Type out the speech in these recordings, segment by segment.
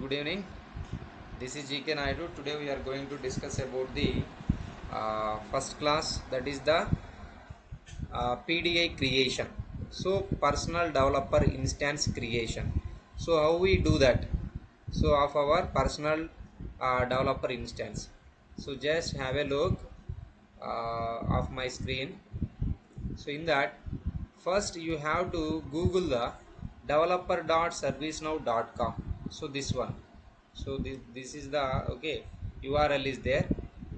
good evening. This is GK Naidu. Today we are going to discuss about the first class, that is the PDI creation. So personal developer instance creation. So how we do that? So of our personal developer instance. So just have a look of my screen. So in that, first you have to Google the developer.servicenow.com. So this one. So this is the URL is there.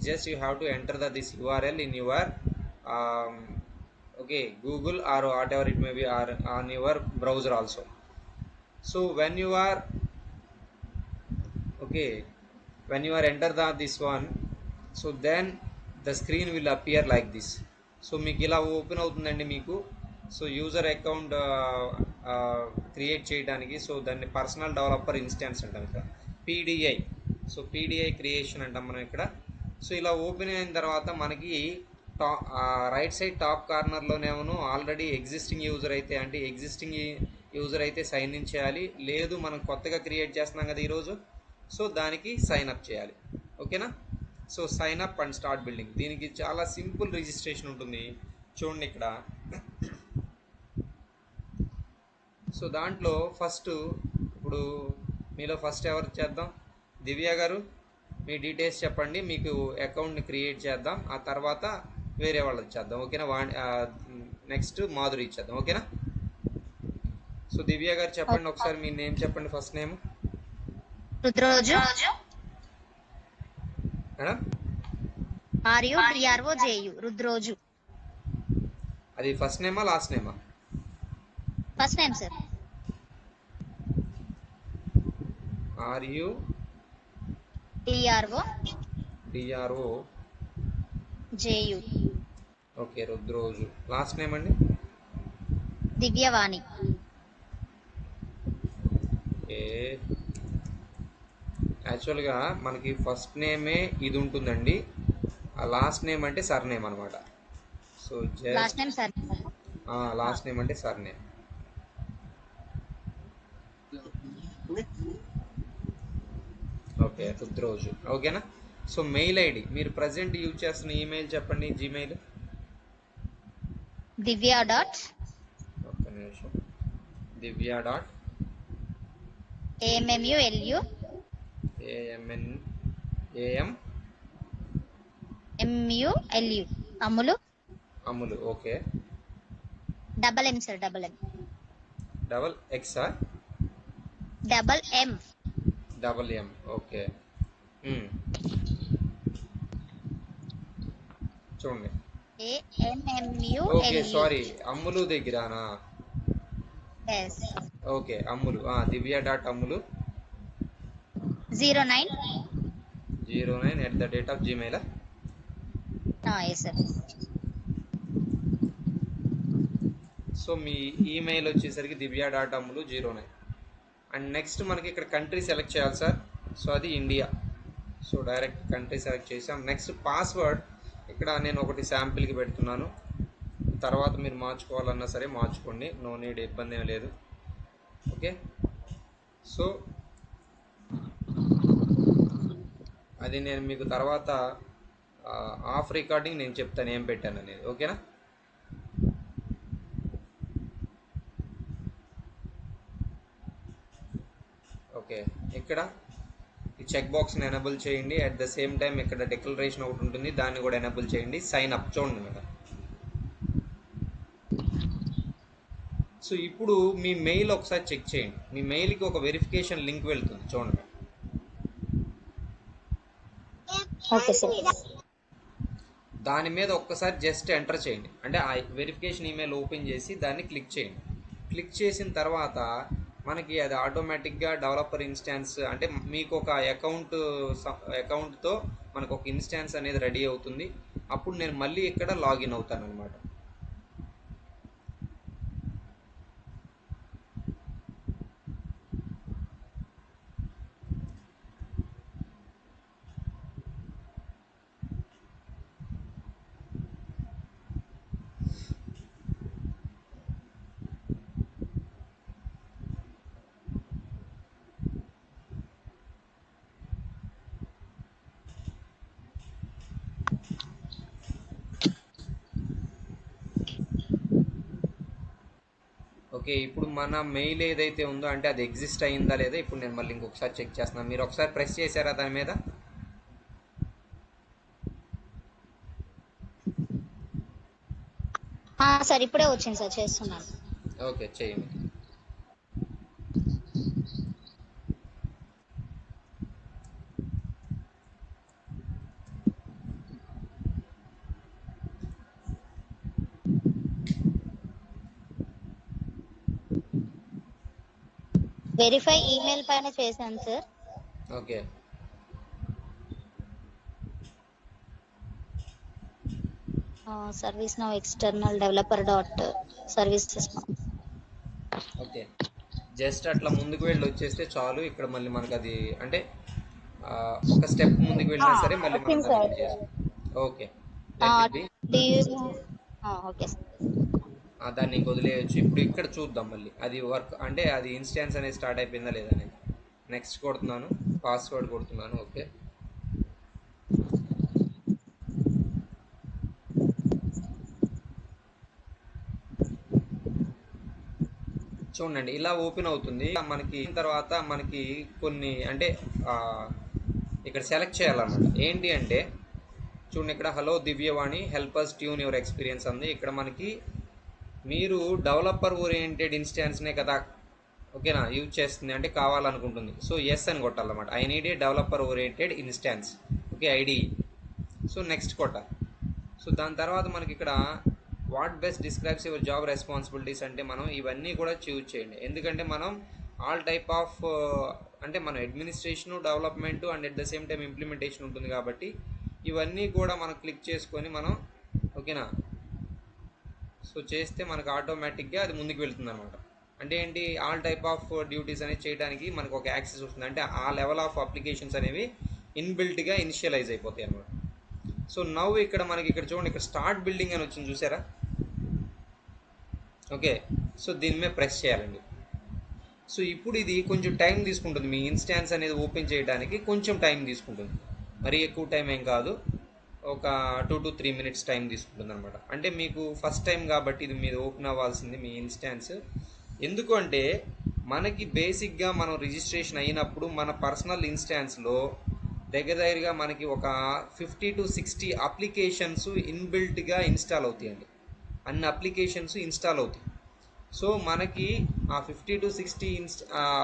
Just you have to enter this URL in your Google or whatever it may be, or on your browser also. So when you are enter this one, so then the screen will appear like this. So మీకు ఇలా open అవుతుందండి మీకు. So user account create చేయడానికి, so దాన్ని personal developer instance అంటాం ఇక్కడ, PDI. So PDI creation అంటాం మనం ఇక్కడ. సో ఇలా ఓపెన్ అయిన తర్వాత మనకి రైట్ సైడ్ టాప్ కార్నర్లోనేమో ఆల్రెడీ ఎగ్జిస్టింగ్ యూజర్ అయితే, అంటే ఎగ్జిస్టింగ్ యూజర్ అయితే సైన్ ఇన్ చేయాలి, లేదు మనం కొత్తగా క్రియేట్ చేస్తున్నాం కదా ఈరోజు, సో దానికి సైన్ అప్ చేయాలి. ఓకేనా? So sign up and start building, దీనికి చాలా సింపుల్ రిజిస్ట్రేషన్ ఉంటుంది. చూడండి ఇక్కడ. సో దాంట్లో ఫస్ట్, ఇప్పుడు మీలో ఫస్ట్ ఎవరు చేద్దాం? దివ్య గారు, మీ డీటెయిల్స్ చెప్పండి, మీకు అకౌంట్ని క్రియేట్ చేద్దాం, ఆ తర్వాత వేరే వాళ్ళకి చేద్దాం. ఓకేనా? నెక్స్ట్ మాధురి ఇచ్చేద్దాం. ఓకేనా? సో దివ్య గారు చెప్పండి ఒకసారి, మీ నేమ్ చెప్పండి. First name Rudroju madam. Rudroju. అది ఫస్ట్ నేమా లాస్ట్ నేమా? First name sir. DRO JU. Okay, Rudroju. Last name అండి? దివ్యవాణి. యాక్చువల్గా మనకి ఫస్ట్ నేమే ఇది ఉంటుందండి, ఆ లాస్ట్ నేమ్ అంటే సర్ నేమ్ అనమాట. సో లాస్ట్ నేమ్ అంటే సర్ నేమ్. ఓకే, రుద్రోజు. ఓకేనా? సో మెయిల్ ఐడి, మీరు ప్రజెంట్ యూజ్ చేస్తున్న ఈమెయిల్ చెప్పండి. Gmail Divya dot AMMULU Ammulu. Okay. M sir. M. Okay. చూడండి. ఓకే, సారీ, అమ్ములు దగ్గరనా? ఓకే, అమ్ములు. దివ్య డాట్ అమ్ములు 09 @gmail. సో మీ ఈమెయిల్ వచ్చేసరికి దివ్య డాట్ అమ్ములు 09. అండ్ నెక్స్ట్ మనకి ఇక్కడ కంట్రీ సెలెక్ట్ చేయాలి సార్. సో అది India. So direct country select చేసాం. Next password ఇక్కడ నేను ఒకటి శాంపిల్కి పెడుతున్నాను, తర్వాత మీరు మార్చుకోవాలన్నా సరే మార్చుకోండి, నో నీడ్, ఇబ్బంది ఏం లేదు. ఓకే. సో అది నేను మీకు తర్వాత ఆఫ్ రికార్డింగ్ నేను చెప్తాను ఏం పెట్టాను అనేది. ఓకేనా? ఓకే, ఇక్కడ ఈ చెక్ బాక్స్ని ఎనేబుల్ చేయండి. అట్ ద సేమ్ టైం ఇక్కడ డిక్లరేషన్ ఒకటి ఉంటుంది, దాన్ని కూడా ఎనేబుల్ చేయండి. సైన్ అప్ చూడండి మేడం. సో ఇప్పుడు మీ మెయిల్ ఒకసారి చెక్ చేయండి. మీ మెయిల్కి ఒక వెరిఫికేషన్ లింక్ వెళ్తుంది, చూడండి మేడం. దాని మీద ఒక్కసారి జస్ట్ ఎంటర్ చేయండి, అంటే ఆ వెరిఫికేషన్ ఈమెయిల్ ఓపెన్ చేసి దాన్ని క్లిక్ చేయండి. క్లిక్ చేసిన తర్వాత మనకి అది ఆటోమేటిక్గా డెవలపర్ ఇన్స్టాన్స్, అంటే మీకు ఒక అకౌంట్తో మనకు ఒక ఇన్స్టాన్స్ అనేది రెడీ అవుతుంది. అప్పుడు నేను మళ్ళీ ఇక్కడ లాగిన్ అవుతాను అనమాట. ఓకే, ఇప్పుడు మన మెయిల్ ఏదైతే ఉందో అంటే అది ఎగ్జిస్ట్ అయిందా లేదా ఇప్పుడు నేను మళ్ళీ ఇంకొకసారి చెక్ చేస్తున్నాను. మీరు ఒకసారి ప్రెస్ చేశారా దాని మీద? సార్ ఇప్పుడే వచ్చింది సార్, చేస్తున్నాను. ఓకే, చేయండి. వెరిఫై ఈమెయిల్ పైన చేశాను sir. Okay, service now external developer dot services now. Okay, just అట్లా ముందుకు వెళ్ళి వచ్చేస్తే చాలు. ఇక్కడ మళ్ళీ మనకు అది అంటే ఒక స్టెప్ ముందుకు వెళ్ళినా సరే మళ్ళీ మనం వచ్చింది దాన్ని సార్. ఇది చేస్తాం. Okay, let it be. Okay sir. దాన్ని ఇంక వదిలేయచ్చు. ఇప్పుడు ఇక్కడ చూద్దాం మళ్ళీ అది వర్క్ అంటే అది ఇన్స్టాన్స్ అనేది స్టార్ట్ అయిపోయిందా లేదా అనేది. నెక్స్ట్ కొడుతున్నాను, పాస్వర్డ్ కొడుతున్నాను. ఓకే, చూడండి ఇలా ఓపెన్ అవుతుంది మనకి. తర్వాత మనకి కొన్ని అంటే ఆ, ఇక్కడ సెలెక్ట్ చేయాలన్నమాట. ఏంటి అంటే చూడండి, ఇక్కడ hello Divyavani help us tune your experience ఉంది. ఇక్కడ మనకి మీరు డెవలపర్ ఓరియంటెడ్ ఇన్స్టాన్స్నే కదా ఓకేనా యూజ్ చేస్తుంది అంటే కావాలనుకుంటుంది. సో ఎస్ అని కొట్టాలన్నమాట. I need a developer oriented instance. Okay, ID. So next కొట్టాలి. సో దాని తర్వాత మనకి ఇక్కడ what best describes your job responsibilities అంటే మనం ఇవన్నీ కూడా చూజ్ చేయండి. ఎందుకంటే మనం ఆల్ టైప్ ఆఫ్ అంటే మనం administration, development and at the same time implementation ఉంటుంది కాబట్టి ఇవన్నీ కూడా మనం క్లిక్ చేసుకొని మనం ఓకేనా సో చేస్తే మనకు ఆటోమేటిక్గా అది ముందుకు వెళ్తుంది అనమాట. అంటే ఏంటి, ఆల్ టైప్ ఆఫ్ డ్యూటీస్ అనేది చేయడానికి మనకు ఒక యాక్సెస్ వస్తుంది. అంటే ఆ లెవెల్ ఆఫ్ అప్లికేషన్స్ అనేవి ఇన్బిల్ట్గా ఇనిషియలైజ్ అయిపోతాయి అనమాట. సో నవ్ ఇక్కడ మనకి ఇక్కడ చూడండి, ఇక్కడ స్టార్ట్ బిల్డింగ్ అని వచ్చింది చూసారా. ఓకే, సో దీని మీద ప్రెస్ చేయాలండి. సో ఇప్పుడు ఇది కొంచెం టైం తీసుకుంటుంది. మీ ఇన్స్టాన్స్ అనేది ఓపెన్ చేయడానికి కొంచెం టైం తీసుకుంటుంది. మరీ ఎక్కువ టైం ఏం కాదు, ఒక 2 to 3 minutes టైం తీసుకుంటుంది అనమాట. అంటే మీకు ఫస్ట్ టైం కాబట్టి ఇది మీరు ఓపెన్ అవ్వాల్సింది మీ ఇన్స్టాన్స్. ఎందుకు అంటే మనకి బేసిక్గా మనం రిజిస్ట్రేషన్ అయినప్పుడు మన పర్సనల్ ఇన్స్టాన్స్లో దగ్గరగా మనకి ఒక 50 to 60 అప్లికేషన్స్ ఇన్బిల్ట్గా ఇన్స్టాల్ అవుతాయండి. అన్ని అప్లికేషన్స్ ఇన్స్టాల్ అవుతాయి. సో మనకి ఆ 50 to 60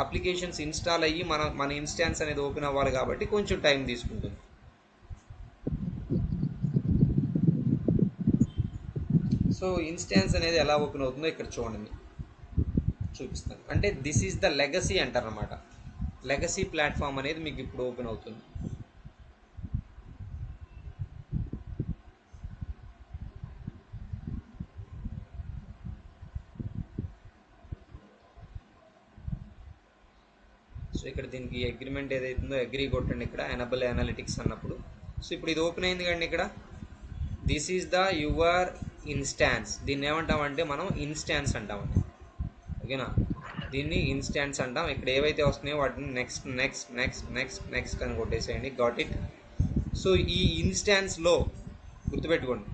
అప్లికేషన్స్ ఇన్స్టాల్ అయ్యి మన ఇన్స్టాన్స్ అనేది ఓపెన్ అవ్వాలి కాబట్టి కొంచెం టైం తీసుకుంటుంది. సో ఇన్స్టాన్స్ అనేది ఎలా ఓపెన్ అవుతుందో ఇక్కడ చూడండి, చూపిస్తాను. అంటే దిస్ ఈజ్ ద లెగసీ అంటారనమాట. లెగసీ ప్లాట్ఫామ్ అనేది మీకు ఇప్పుడు ఓపెన్ అవుతుంది. సో ఇక్కడ దీనికి అగ్రిమెంట్ ఏదైతుందో అగ్రీ కొట్టండి ఇక్కడ ఎనబుల్ అనలిటిక్స్ అన్నప్పుడు. సో ఇప్పుడు ఇది ఓపెన్ అయింది కండి. ఇక్కడ this is the your instance. దీన్ని ఏమంటామంటే మనం ఇన్స్టాన్స్ అంటామండి. ఓకేనా, దీన్ని ఇన్స్టాన్స్ అంటాం. ఇక్కడ ఏవైతే వస్తున్నాయో వాటిని next next next next next అని కొట్టేసేయండి. Got it. సో ఈ ఇన్స్టాన్స్లో గుర్తుపెట్టుకోండి,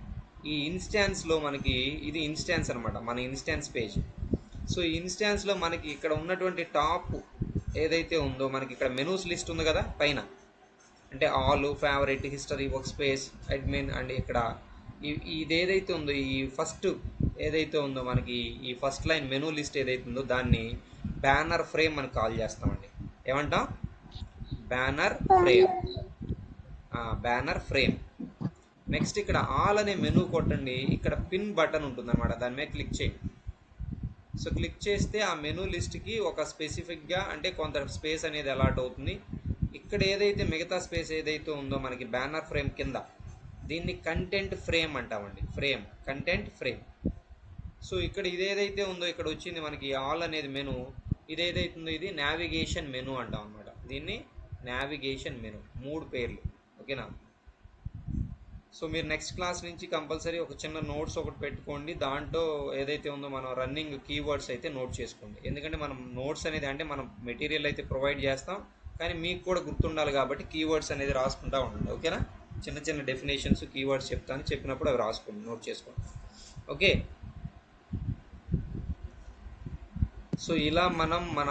ఈ ఇన్స్టాన్స్లో మనకి ఇది ఇన్స్టాన్స్ అనమాట, మన ఇన్స్టాన్స్ పేజ్. సో ఈ ఇన్స్టాన్స్లో మనకి ఇక్కడ ఉన్నటువంటి టాప్ ఏదైతే ఉందో మనకి ఇక్కడ మెనూస్ లిస్ట్ ఉంది కదా పైన, అంటే all, favourite, history, work space, admin and ఇక్కడ ఇది ఏదైతే ఉందో ఈ ఫస్ట్ ఏదైతే ఉందో మనకి ఈ ఫస్ట్ లైన్ మెనూ లిస్ట్ ఏదైతే ఉందో దాన్ని బ్యానర్ ఫ్రేమ్ అని కాల్ చేస్తామండి. ఏమంటాం? Banner frame. Banner frame. Next ఇక్కడ ఆల్ అనే మెనూ కొట్టండి. ఇక్కడ పిన్ బటన్ ఉంటుంది అనమాట, దాని మీద క్లిక్ చేయండి. సో క్లిక్ చేస్తే ఆ మెనూ లిస్ట్కి ఒక స్పెసిఫిక్గా అంటే కొంత స్పేస్ అనేది అలాట్ అవుతుంది. ఇక్కడ ఏదైతే మిగతా స్పేస్ ఏదైతే ఉందో మనకి బ్యానర్ ఫ్రేమ్ కింద దీన్ని కంటెంట్ ఫ్రేమ్ అంటామండి. Frame, content frame. సో ఇక్కడ ఇదేదైతే ఉందో ఇక్కడ వచ్చింది మనకి ఆల్ అనేది మెనూ. ఇదేదైతే ఉందో ఇది నావిగేషన్ మెనూ అంటాం అనమాట. దీన్ని నావిగేషన్ మెనూ, 3 పేర్లు. ఓకేనా. సో మీరు నెక్స్ట్ క్లాస్ నుంచి కంపల్సరీ ఒక చిన్న నోట్స్ ఒకటి పెట్టుకోండి. దాంట్లో ఏదైతే ఉందో మనం రన్నింగ్ కీవర్డ్స్ అయితే నోట్ చేసుకోండి. ఎందుకంటే మనం నోట్స్ అనేది అంటే మనం మెటీరియల్ అయితే ప్రొవైడ్ చేస్తాం, కానీ మీకు కూడా గుర్తుండాలి కాబట్టి కీవర్డ్స్ అనేది రాసుకుంటూ ఉండండి. ఓకేనా. చిన్న చిన్న డెఫినేషన్స్, కీవర్డ్స్ చెప్తాను, చెప్పినప్పుడు అవి రాసుకోండి, నోట్ చేసుకోండి. ఓకే. సో ఇలా మనం మన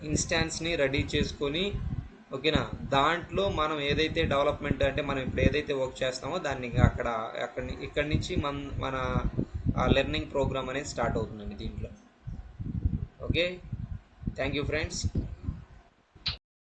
ఇన్స్టాన్స్ని రెడీ చేసుకొని, ఓకేనా, దాంట్లో మనం ఏదైతే డెవలప్మెంట్ అంటే మనం ఇప్పుడు ఏదైతే వర్క్ చేస్తామో దాన్ని ఇక్కడి నుంచి మన లెర్నింగ్ ప్రోగ్రామ్ అనేది స్టార్ట్ అవుతుందండి దీంట్లో. Okay, thank you friends.